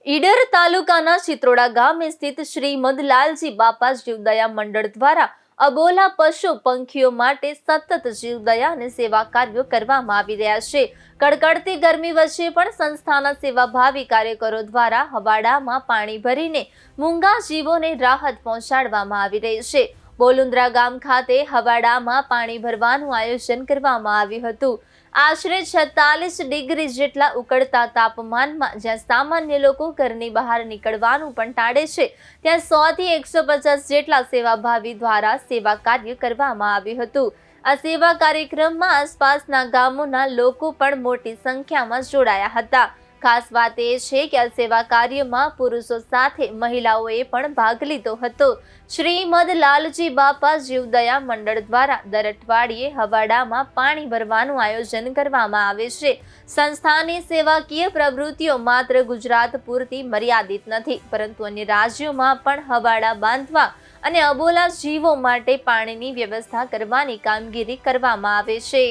ઈડર તાલુકાના ચિત્રોડા ગામે સ્થિત શ્રીમદ લાલજી બાપા જીવદયા મંડળ દ્વારા અબોલા પશુ પંખીઓ માટે સતત જીવદયા અને સેવા કાર્યો કરવામાં આવી રહ્યા છે। કડકડતી ગરમી વચ્ચે પણ સંસ્થાના સેવાભાવી કાર્યકરો દ્વારા હવાડામાં પાણી ભરીને મૂંગા જીવોને રાહત પહોંચાડવામાં આવી રહી છે। બોલુન્દ્રા ગામ ખાતે હવાડામાં પાણી ભરવાનું આયોજન કરવામાં આવ્યું હતું। આશરે 46 ડિગ્રી જેટલા ઉકળતા તાપમાનમાં જ્યાં સામાન્ય લોકો ઘરની બહાર નીકળવાનું પણ ટાળે છે, ત્યાં 100 થી 150 જેટલા સેવાભાવી દ્વારા સેવા કાર્ય કરવામાં આવ્યું હતું। આ સેવા કાર્યક્રમમાં આસપાસના ગામોના લોકો પણ મોટી સંખ્યામાં જોડાયા હતા। ખાસ વાત એ છે કે આ સેવા કાર્યમાં પુરુષો સાથે મહિલાઓએ પણ ભાગ લીધો હતો। શ્રીમદ લાલજી બાપા જીવદયા મંડળ દ્વારા દર અઠવાડિયે હવાડામાં પાણી ભરવાનું આયોજન કરવામાં આવે છે। સંસ્થાની સેવાકીય પ્રવૃત્તિઓ માત્ર ગુજરાત પૂરતી મર્યાદિત નથી, પરંતુ અન્ય રાજ્યોમાં પણ હવાડા બાંધવા અને અબોલા જીવો માટે પાણીની વ્યવસ્થા કરવાની કામગીરી કરવામાં આવે છે।